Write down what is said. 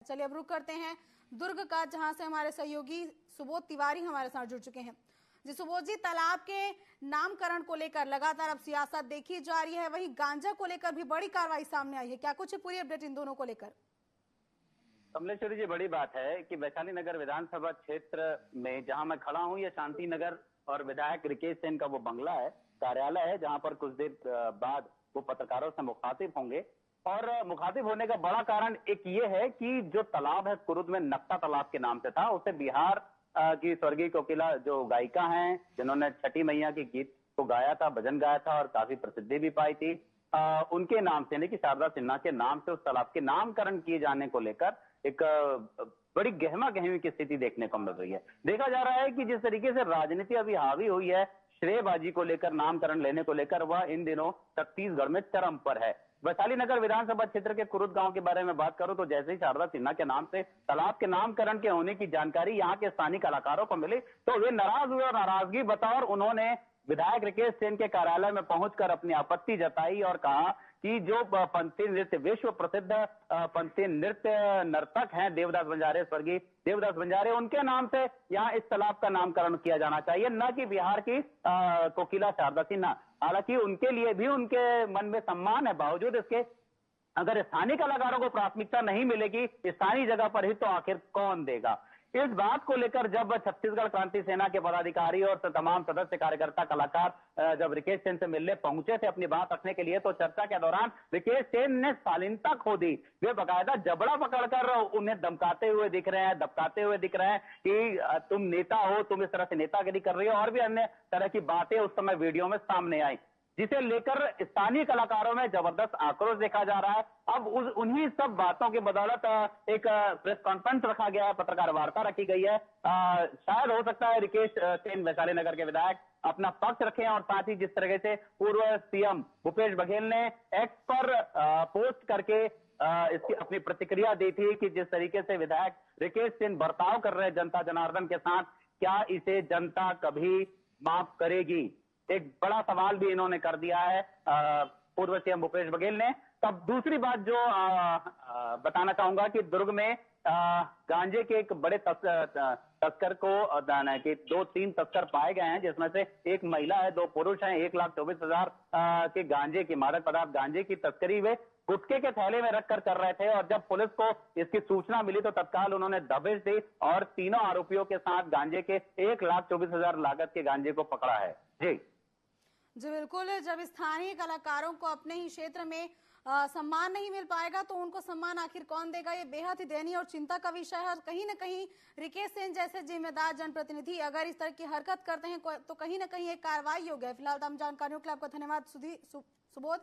चलिए अब रुक करते हैं दुर्ग का, जहां से हमारे सहयोगी सुबोध तिवारी हमारे साथ जुड़ चुके हैं। जी सुबोध जी, तालाब के नामकरण को लेकर लगातार अब सियासत देखी जा रही है, वहीं गांजा को लेकर भी बड़ी कार्रवाई सामने आई है। क्या कुछ है पूरी अपडेट इन दोनों को लेकर? कमलेश्वरी जी, बड़ी बात है कि वैशाली नगर विधानसभा क्षेत्र में जहां मैं खड़ा हूं, ये शांति नगर और विधायक रिकेश सेन का वो बंगला है, कार्यालय है, जहां पर कुछ देर बाद वो पत्रकारों से मुखातिब होंगे। और मुखातिब होने का बड़ा कारण एक ये है कि जो तालाब है कुरुद में, नक्ता तालाब के नाम से था, उसे बिहार की स्वर्गीय कोकिला जो गायिका हैं, जिन्होंने छठी मैया के गीत को गाया था, भजन गाया था और काफी प्रसिद्धि भी पाई थी, उनके नाम से यानी कि शारदा सिन्हा के नाम से उस तालाब के नामकरण किए जाने को लेकर एक बड़ी गहमा गहमी की स्थिति देखने को मिल रही है। देखा जा रहा है कि जिस तरीके से राजनीति अभी हावी हुई है श्रेयबाजी को लेकर, नामकरण लेने को लेकर, वह इन दिनों छत्तीसगढ़ में चरम पर है। वैशाली नगर विधानसभा क्षेत्र के कुरुद गांव के बारे में बात करूं तो जैसे ही शारदा सिन्हा के नाम से तालाब के नामकरण के होने की जानकारी यहां के स्थानीय कलाकारों को मिली तो वे नाराज हुए और नाराजगी बतौर उन्होंने विधायक रिकेश सेन के कार्यालय में पहुंचकर अपनी आपत्ति जताई और कहा कि जो पंथी नृत्य, विश्व प्रसिद्ध पंथी नृत्य नर्तक हैं देवदास बंजारे, स्वर्गीय देवदास बंजारे, उनके नाम से यहाँ इस तालाब का नामकरण किया जाना चाहिए, न कि बिहार की कोकिला शारदा सिन्हा। हालांकि उनके लिए भी उनके मन में सम्मान है, बावजूद इसके अगर स्थानीय कलाकारों को प्राथमिकता नहीं मिलेगी स्थानीय जगह पर ही, तो आखिर कौन देगा? इस बात को लेकर जब छत्तीसगढ़ क्रांति सेना के पदाधिकारी और तमाम सदस्य, कार्यकर्ता, कलाकार जब रिकेश सेन से मिलने पहुंचे थे अपनी बात रखने के लिए, तो चर्चा के दौरान रिकेश सेन ने शालीनता खो दी। वे बकायदा जबड़ा पकड़कर उन्हें धमकाते हुए दिख रहे हैं, दबकाते हुए दिख रहे हैं कि तुम नेता हो, तुम इस तरह से नेतागिरी कर रही हो, और भी अन्य तरह की बातें उस समय वीडियो में सामने आई, जिसे लेकर स्थानीय कलाकारों में जबरदस्त आक्रोश देखा जा रहा है। अब उन्हीं सब बातों की बदौलत एक प्रेस कॉन्फ्रेंस रखा गया है, पत्रकार वार्ता रखी गई है। शायद हो सकता है रिकेश सेन, वैशाली नगर के विधायक, अपना पक्ष रखें और साथ ही जिस तरह से पूर्व सीएम भूपेश बघेल ने एक्स पर पोस्ट करके इसकी अपनी प्रतिक्रिया दी थी कि जिस तरीके से विधायक रिकेश सेन बर्ताव कर रहे हैं जनता जनार्दन के साथ, क्या इसे जनता कभी माफ करेगी? एक बड़ा सवाल भी इन्होंने कर दिया है पूर्व सीएम भूपेश बघेल ने। तब दूसरी बात जो बताना चाहूंगा कि दुर्ग में गांजे के एक बड़े तस्कर को कि 2-3 तस्कर पाए गए हैं, जिसमें से एक महिला है, 2 पुरुष हैं। 1,24,000 के गांजे की, मादक पदार्थ गांजे की तस्करी वे गुटखे के थैले में रखकर कर रहे थे और जब पुलिस को इसकी सूचना मिली तो तत्काल उन्होंने दबिश दी और तीनों आरोपियों के साथ गांजे के 1,24,000 लागत के गांजे को पकड़ा है। जी बिल्कुल, जब स्थानीय कलाकारों को अपने ही क्षेत्र में सम्मान नहीं मिल पाएगा तो उनको सम्मान आखिर कौन देगा? ये बेहद ही दयनीय और चिंता का विषय है। और कहीं न कहीं रिकेश सेन जैसे जिम्मेदार जनप्रतिनिधि अगर इस तरह की हरकत करते हैं तो कहीं न कहीं एक कार्रवाई हो गया। फिलहाल तमाम जानकारियों के लिए आपका धन्यवाद सुबोध।